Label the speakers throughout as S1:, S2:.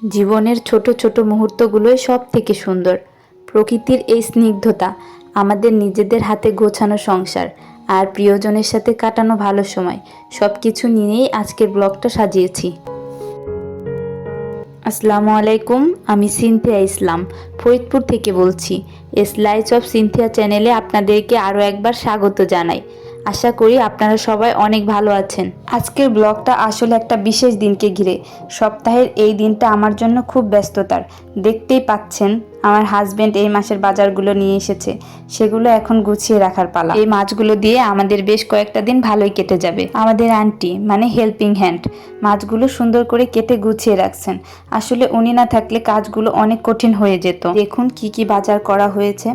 S1: জীবনের ছোট ছোট মুহূর্তগুলোই সব থেকে সুন্দর। প্রকৃতির এই স্নিগ্ধতা, আমাদের নিজেদের হাতে গোছানো সংসার আর প্রিয়জনের সাথে কাটানো ভালো সময়, সব কিছু নিয়েই আজকের ব্লগটা সাজিয়েছি। আসসালামু আলাইকুম, আমি সিনথিয়া ইসলাম ফরিদপুর থেকে বলছি। স্লাইস অফ সিনথিয়া চ্যানেলে আপনাদেরকে আরও একবার স্বাগত জানাই। আশা করি আপনারা সবাই অনেক ভালো আছেন। আজকের ব্লগটা আসলে একটা বিশেষ দিনকে ঘিরে। সপ্তাহের এই দিনটা আমার জন্য খুব ব্যস্ততার। দেখতেই পাচ্ছেন আমার হাজবেন্ড এই মাসের বাজারগুলো নিয়ে এসেছে, সেগুলো এখন গুছিয়ে রাখার পালা। এই মাছগুলো দিয়ে আমাদের বেশ কয়েকটা দিন ভালোই কেটে যাবে। আমাদের আন্টি মানে হেল্পিং হ্যান্ড মাছগুলো সুন্দর করে কেটে গুছিয়ে রাখছেন। আসলে উনি না থাকলে কাজগুলো অনেক কঠিন হয়ে যেত। দেখুন কি কি বাজার করা হয়েছে।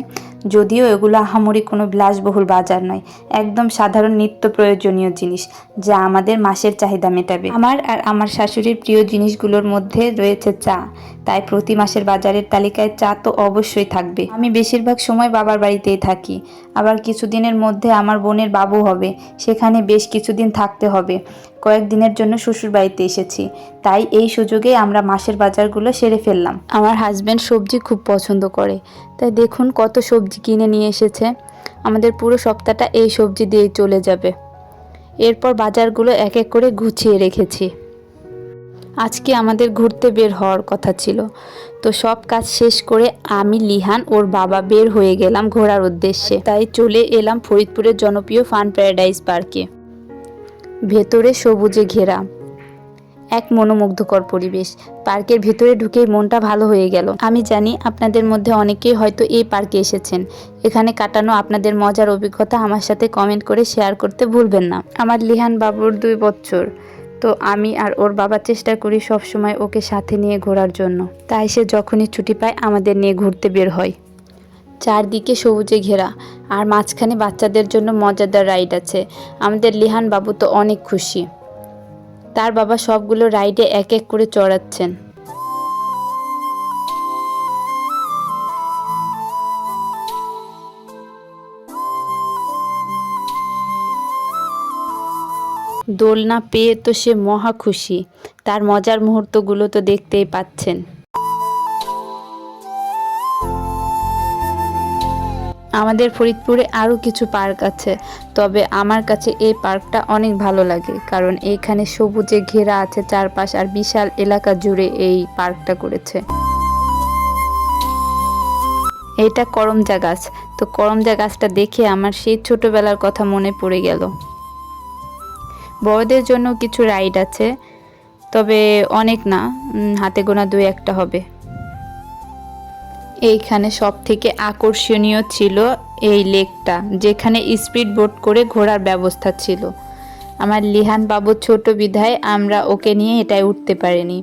S1: যদিও এগুলো আহামরি কোনো বিলাসবহুল বাজার নয়, একদম সাধারণ নিত্য প্রয়োজনীয় জিনিস যা আমাদের মাসের চাহিদা মেটাবে। আমার আর আমার শাশুড়ির প্রিয় জিনিসগুলোর মধ্যে রয়েছে চা, তাই প্রতি মাসের বাজারের তালিকায় চা তো অবশ্যই থাকবে। আমি বেশিরভাগ সময় বাবার বাড়িতেই থাকি, আবার কিছুদিনের মধ্যে আমার বোনের বাবু হবে, সেখানে বেশ কিছুদিন থাকতে হবে। কয়েকদিনের জন্য শ্বশুর বাড়িতে এসেছি, তাই এই সুযোগে আমরা মাসের বাজারগুলো সেরে ফেললাম। আমার হাজব্যান্ড সবজি খুব পছন্দ করে, তাই দেখুন কত সবজি কিনে নিয়ে এসেছে। আমাদের পুরো সপ্তাহটা এই সবজি দিয়েই চলে যাবে। এরপর বাজারগুলো এক এক করে গুছিয়ে রেখেছি। আজকে আমাদের ঘুরতে বের হওয়ার কথা ছিল, তো সব কাজ শেষ করে আমি, লিহান, ওর বাবা বের হয়ে গেলাম ঘোরার উদ্দেশ্যে। তাই চলে এলাম ফরিদপুরের জনপ্রিয় ফান প্যারাডাইস পার্কে। ভেতরে সবুজে ঘেরা এক মনোমুগ্ধকর পরিবেশ। পার্কের ভেতরে ঢুকেই মনটা ভালো হয়ে গেল। আমি জানি আপনাদের মধ্যে অনেকেই হয়তো এই পার্কে এসেছেন। এখানে কাটানো আপনাদের মজার অভিজ্ঞতা আমার সাথে কমেন্ট করে শেয়ার করতে ভুলবেন না। আমার লিহান বাবুর 2 বছর, তো আমি আর ওর বাবা চেষ্টা করি সব সময় ওকে সাথে নিয়ে ঘোরার জন্য। তাই সে যখনই ছুটি পায় আমাদের নিয়ে ঘুরতে বের হয়। চারদিকে সবুজে ঘেরা আর মাঝখানে বাচ্চাদের জন্য মজাদার রাইড আছে। আমাদের লিহান বাবু তো অনেক খুশি। তার বাবা সবগুলো রাইডে এক এক করে চড়াচ্ছেন। দোলনা পেয়ে তো সে মহা খুশি। তার মজার মুহূর্তগুলো তো দেখতেই পাচ্ছেন। আমাদের ফরিদপুরে আরও কিছু পার্ক আছে, তবে আমার কাছে এই পার্কটা অনেক ভালো লাগে, কারণ এইখানে সবুজে ঘেরা আছে চারপাশ, আর বিশাল এলাকা জুড়ে এই পার্কটা করেছে। এটা করমজা গাছ। তো করমজা গাছটা দেখে আমার সেই ছোটবেলার কথা মনে পড়ে গেল। বড়দের জন্য কিছু রাইড আছে, তবে অনেক না, হাতে গোনা 2-1টা হবে। এইখানে সব থেকে আকর্ষণীয় ছিল এই লেকটা, যেখানে স্পিড বোট করে ঘোরার ব্যবস্থা ছিল। আমার লিহান বাবু ছোট বিধায় আমরা ওকে নিয়ে এটায় উঠতে পারিনি,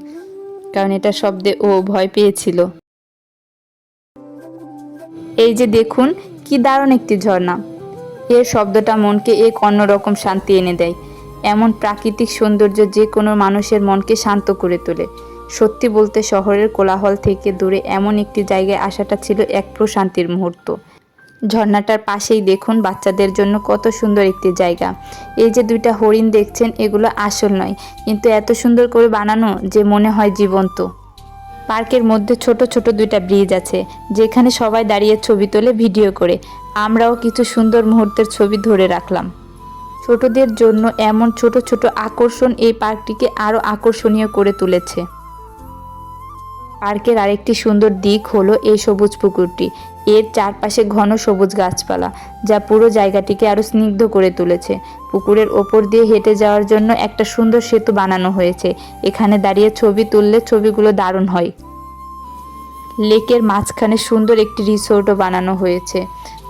S1: কারণ এটা শব্দে ও ভয় পেয়েছিল। এই যে দেখুন কি দারুণ একটি ঝর্ণা। এর শব্দটা মনকে এক অন্যরকম শান্তি এনে দেয়। এমন প্রাকৃতিক সৌন্দর্য যে কোনো মানুষের মনকে শান্ত করে তোলে। সত্যি বলতে শহরের কোলাহল থেকে দূরে এমন একটি জায়গায় আসাটা ছিল এক প্রশান্তির মুহূর্ত। ঝর্ণাটার পাশেই দেখুন বাচ্চাদের জন্য কত সুন্দর একটি জায়গা। এই যে 2টা হরিণ দেখছেন, এগুলো আসল নয়, কিন্তু এত সুন্দর করে বানানো যে মনে হয় জীবন্ত। পার্কের মধ্যে ছোট ছোট 2টা ব্রিজ আছে, যেখানে সবাই দাঁড়িয়ে ছবি তোলে ভিডিও করে। আমরাও কিছু সুন্দর মুহূর্তের ছবি ধরে রাখলাম। ছোটদের জন্য এমন ছোট ছোট আকর্ষণ এই পার্কটিকে আরও আকর্ষণীয় করে তুলেছে। পার্কের আরেকটি সুন্দর দিক হলো এই সবুজ পুকুরটি। এর চারপাশে ঘন সবুজ গাছপালা, যা পুরো জায়গাটিকে আরও স্নিগ্ধ করে তুলেছে। পুকুরের ওপর দিয়ে হেঁটে যাওয়ার জন্য একটা সুন্দর সেতু বানানো হয়েছে। এখানে দাঁড়িয়ে ছবি তুললে ছবিগুলো দারুণ হয়। লেকের মাঝখানে সুন্দর একটি রিসোর্টও বানানো হয়েছে,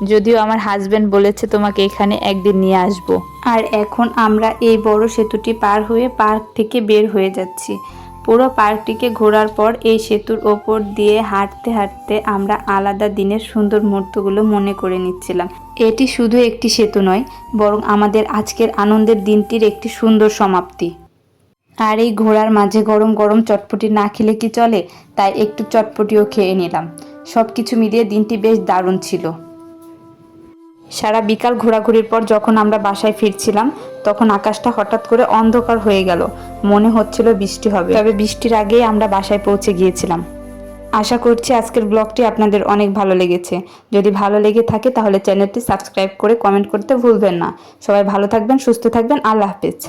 S1: যদিও আমার হাজব্যান্ড বলেছে তোমাকে এখানে একদিন নিয়ে আসবো। আর এখন আমরা এই বড় সেতুটি পার হয়ে পার্ক থেকে বের হয়ে যাচ্ছি। পুরো পার্কটিকে ঘোরার পর এই সেতুর ওপর দিয়ে হাঁটতে হাঁটতে আমরা আলাদা দিনের সুন্দর মুহূর্তগুলো মনে করে নিচ্ছিলাম। এটি শুধু একটি সেতু নয়, বরং আমাদের আজকের আনন্দের দিনটির একটি সুন্দর সমাপ্তি। আর এই ঘোরার মাঝে গরম গরম চটপটি না খেলে কি চলে, তাই একটু চটপটিও খেয়ে নিলাম। সব কিছু মিলিয়ে দিনটি বেশ দারুণ ছিল। সারা বিকাল ঘোরাঘুরির পর যখন আমরা বাসায় ফিরছিলাম তখন আকাশটা হঠাৎ করে অন্ধকার হয়ে গেল। মনে হচ্ছিল বৃষ্টি হবে, তবে বৃষ্টির আগেই আমরা বাসায় পৌঁছে গিয়েছিলাম। আশা করছি আজকের ব্লগটি আপনাদের অনেক ভালো লেগেছে। যদি ভালো লেগে থাকে তাহলে চ্যানেলটি সাবস্ক্রাইব করে কমেন্ট করতে ভুলবেন না। সবাই ভালো থাকবেন, সুস্থ থাকবেন। আল্লাহ হাফেজ।